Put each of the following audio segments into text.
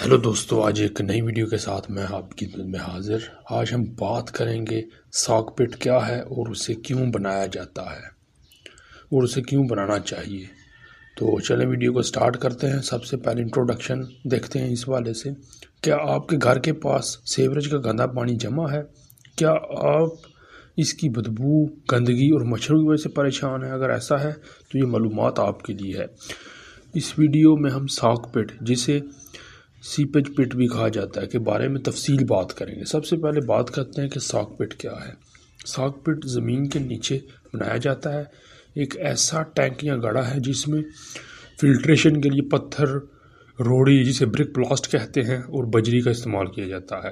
Hello दोस्तों, आज एक नई वीडियो के साथ मैं आपकी खिदमत में हाजिर। आज हम बात करेंगे सॉक पिट क्या है और उसे क्यों बनाया जाता है और उसे क्यों बनाना चाहिए। तो चलें वीडियो को स्टार्ट करते हैं। सबसे पहले इंट्रोडक्शन देखते हैं इस वाले से। क्या आपके घर के पास सीवरेज का गंदा पानी जमा है? क्या आप इसकी बदबू, गंदगी और मच्छरों की वजह से परेशान हैं? अगर ऐसा है तो ये मालूमात आपके लिए है। इस वीडियो में हम सॉक पिट, जिसे सीपेज पिट भी कहा जाता है, के बारे में तफसील बात करेंगे। सबसे पहले बात करते हैं कि सॉक पिट क्या है। सॉक पिट ज़मीन के नीचे बनाया जाता है। एक ऐसा टैंक या गड्ढा है जिसमें फिल्ट्रेशन के लिए पत्थर, रोड़ी, जिसे ब्रिक ब्लास्ट कहते हैं, और बजरी का इस्तेमाल किया जाता है।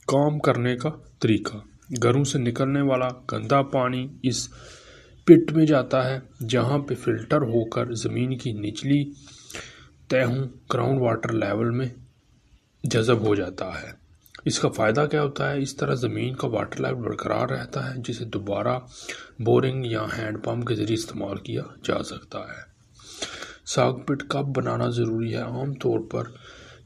काम करने का तरीका: घरों से निकलने वाला गंदा पानी इस पिट में जाता है, जहां पे फिल्टर होकर ज़मीन की निचली तहों, ग्राउंड वाटर लेवल में जज़ब हो जाता है। इसका फ़ायदा क्या होता है? इस तरह ज़मीन का वाटर लेवल बरकरार रहता है, जिसे दोबारा बोरिंग या हैंड पंप के ज़रिए इस्तेमाल किया जा सकता है। सॉक पिट कब बनाना ज़रूरी है? आम तौर पर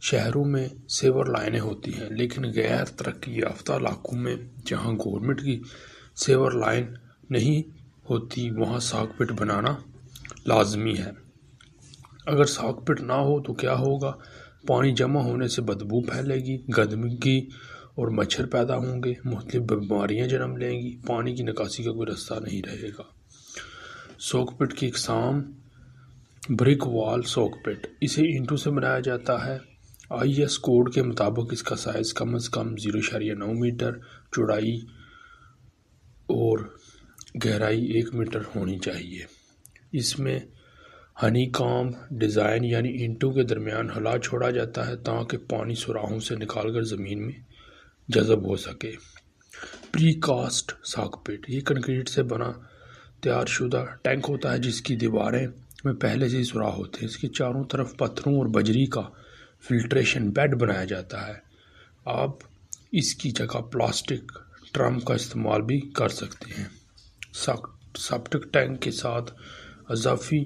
शहरों में सीवर लाइनें होती हैं, लेकिन गैर तरक्की याफ्ता इलाकों में जहां गवर्नमेंट की सीवर लाइन नहीं होती, वहां सॉक पिट बनाना लाजमी है। अगर सॉक पिट ना हो तो क्या होगा? पानी जमा होने से बदबू फैलेगी, गंदगी और मच्छर पैदा होंगे, मुख्तलिफ बीमारियां जन्म लेंगी, पानी की निकासी का कोई रास्ता नहीं रहेगा। सॉक पिट की इकसाम: ब्रिक वॉल सॉक पिट, इसे ईंटों से बनाया जाता है। IS कोड के मुताबिक इसका साइज़ कम से कम 0.9 मीटर, चौड़ाई और गहराई 1 मीटर होनी चाहिए। इसमें हनीकॉम्ब डिज़ाइन, यानी ईंटों के दरमियान हला छोड़ा जाता है ताकि पानी सुराहों से निकालकर ज़मीन में जज़ब हो सके। प्री कास्ट सॉक पिट, ये कंक्रीट से बना तैयार शुदा टैंक होता है जिसकी दीवारें में पहले से ही सुराख होते हैं। इसके चारों तरफ पत्थरों और बजरी का फिल्ट्रेशन बेड बनाया जाता है। आप इसकी जगह प्लास्टिक ड्रम का इस्तेमाल भी कर सकते हैं। सेप्टिक टैंक के साथ अजाफी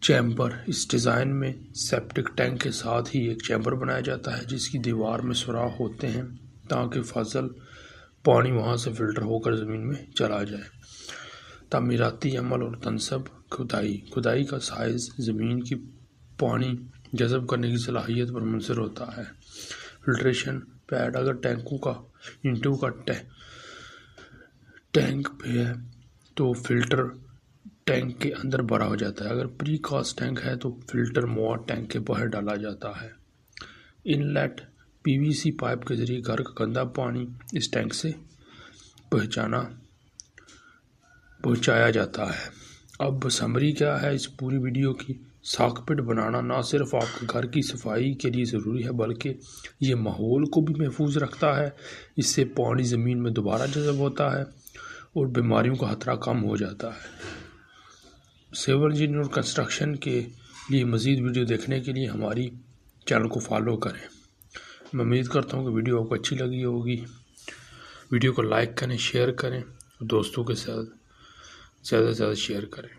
चैम्बर: इस डिज़ाइन में सेप्टिक टैंक के साथ ही एक चैम्बर बनाया जाता है जिसकी दीवार में सुराख होते हैं ताकि फाजल पानी वहां से फिल्टर होकर ज़मीन में चला जाए। तामीराती अमल और तनसब: खुदाई का साइज़ ज़मीन की पानी जज़ब करने की सलाहियत पर मुनहसर होता है। फिल्ट्रेशन पैड: अगर ईंटों का टैंक पे है तो फिल्टर टैंक के अंदर भरा हो जाता है। अगर प्री कास्ट टैंक है तो फिल्टर मोड टैंक के बाहर डाला जाता है। इनलेट: PVC पाइप के जरिए घर का गंदा पानी इस टैंक से पहुंचाया जाता है। अब समरी क्या है इस पूरी वीडियो की? सॉक पिट बनाना ना सिर्फ आपके घर की सफाई के लिए ज़रूरी है, बल्कि ये माहौल को भी महफूज रखता है। इससे पानी ज़मीन में दोबारा जज़ब होता है और बीमारियों का खतरा कम हो जाता है। सिविल इंजीनियर और कंस्ट्रक्शन के लिए मज़ीद वीडियो देखने के लिए हमारी चैनल को फॉलो करें। मैं उम्मीद करता हूँ कि वीडियो आपको अच्छी लगी होगी। वीडियो को लाइक करें, शेयर करें और दोस्तों के साथ ज़्यादा से ज़्यादा शेयर करें।